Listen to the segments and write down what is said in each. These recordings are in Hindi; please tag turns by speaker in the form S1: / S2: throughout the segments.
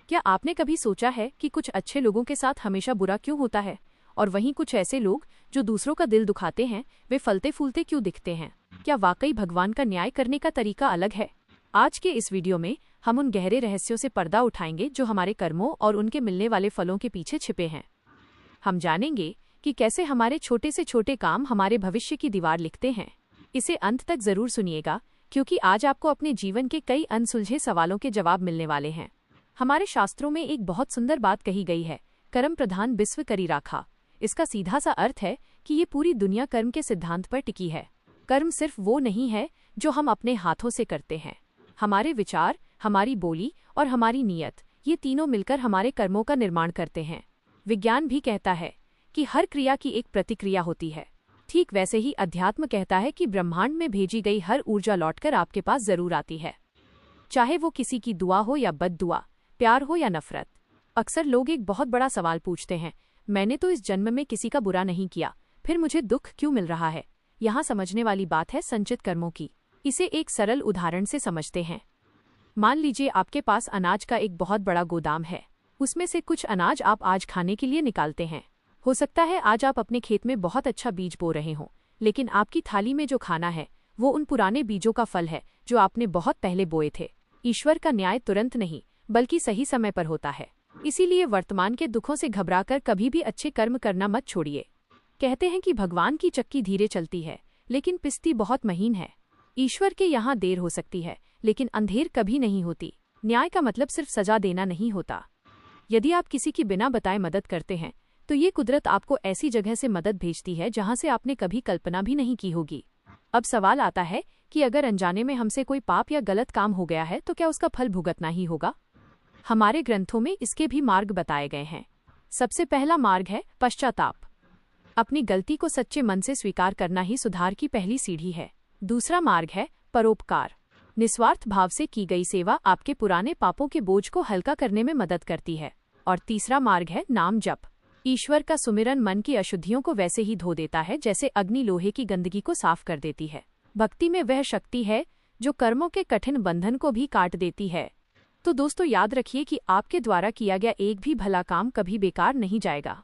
S1: क्या आपने कभी सोचा है कि कुछ अच्छे लोगों के साथ हमेशा बुरा क्यों होता है, और वहीं कुछ ऐसे लोग जो दूसरों का दिल दुखाते हैं, वे फलते फूलते क्यों दिखते हैं? क्या वाकई भगवान का न्याय करने का तरीका अलग है? आज के इस वीडियो में हम उन गहरे रहस्यों से पर्दा उठाएंगे जो हमारे कर्मों और उनके मिलने वाले फलों के पीछे छिपे हैं। हम जानेंगे कि कैसे हमारे छोटे से छोटे काम हमारे भविष्य की दीवार लिखते हैं। इसे अंत तक जरूर सुनिएगा, क्योंकि आज आपको अपने जीवन के कई अनसुलझे सवालों के जवाब मिलने वाले हैं। हमारे शास्त्रों में एक बहुत सुंदर बात कही गई है, कर्म प्रधान विश्व करी राखा। इसका सीधा सा अर्थ है कि ये पूरी दुनिया कर्म के सिद्धांत पर टिकी है। कर्म सिर्फ वो नहीं है जो हम अपने हाथों से करते हैं। हमारे विचार, हमारी बोली और हमारी नीयत, ये तीनों मिलकर हमारे कर्मों का निर्माण करते हैं। विज्ञान भी कहता है कि हर क्रिया की एक प्रतिक्रिया होती है। ठीक वैसे ही अध्यात्म कहता है कि ब्रह्मांड में भेजी गई हर ऊर्जा लौटकर आपके पास जरूर आती है, चाहे वो किसी की दुआ हो या बद्दुआ, प्यार हो या नफरत। अक्सर लोग एक बहुत बड़ा सवाल पूछते हैं, मैंने तो इस जन्म में किसी का बुरा नहीं किया, फिर मुझे दुख क्यों मिल रहा है? यहाँ समझने वाली बात है संचित कर्मों की। इसे एक सरल उदाहरण से समझते हैं। मान लीजिए आपके पास अनाज का एक बहुत बड़ा गोदाम है। उसमें से कुछ अनाज आप आज खाने के लिए निकालते हैं। हो सकता है आज आप अपने खेत में बहुत अच्छा बीज बो रहे हों, लेकिन आपकी थाली में जो खाना है वो उन पुराने बीजों का फल है जो आपने बहुत पहले बोए थे। ईश्वर का न्याय तुरंत नहीं, बल्कि सही समय पर होता है। इसीलिए वर्तमान के दुखों से घबराकर कभी भी अच्छे कर्म करना मत छोड़िए। कहते हैं कि भगवान की चक्की धीरे चलती है, लेकिन पिसती बहुत महीन है। ईश्वर के यहाँ देर हो सकती है, लेकिन अंधेर कभी नहीं होती। न्याय का मतलब सिर्फ सजा देना नहीं होता। यदि आप किसी की बिना बताए मदद करते हैं, तो ये कुदरत आपको ऐसी जगह से मदद भेजती है जहाँ से आपने कभी कल्पना भी नहीं की होगी। अब सवाल आता है कि अगर अनजाने में हमसे कोई पाप या गलत काम हो गया है, तो क्या उसका फल भुगतना ही होगा? हमारे ग्रंथों में इसके भी मार्ग बताए गए हैं। सबसे पहला मार्ग है पश्चाताप। अपनी गलती को सच्चे मन से स्वीकार करना ही सुधार की पहली सीढ़ी है। दूसरा मार्ग है परोपकार। निस्वार्थ भाव से की गई सेवा आपके पुराने पापों के बोझ को हल्का करने में मदद करती है। और तीसरा मार्ग है नाम जप। ईश्वर का सुमिरन मन की अशुद्धियों को वैसे ही धो देता है जैसे अग्नि लोहे की गंदगी को साफ कर देती है। भक्ति में वह शक्ति है जो कर्मों के कठिन बंधन को भी काट देती है। तो दोस्तों, याद रखिए कि आपके द्वारा किया गया एक भी भला काम कभी बेकार नहीं जाएगा।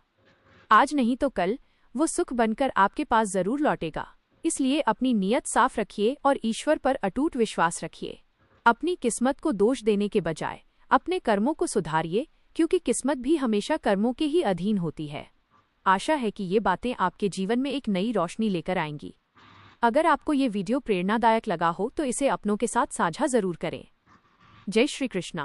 S1: आज नहीं तो कल वो सुख बनकर आपके पास जरूर लौटेगा। इसलिए अपनी नीयत साफ रखिए और ईश्वर पर अटूट विश्वास रखिए। अपनी किस्मत को दोष देने के बजाय अपने कर्मों को सुधारिए, क्योंकि किस्मत भी हमेशा कर्मों के ही अधीन होती है। आशा है कि ये बातें आपके जीवन में एक नई रोशनी लेकर आएंगी। अगर आपको ये वीडियो प्रेरणादायक लगा हो तो इसे अपनों के साथ साझा जरूर करें। जय श्री कृष्णा।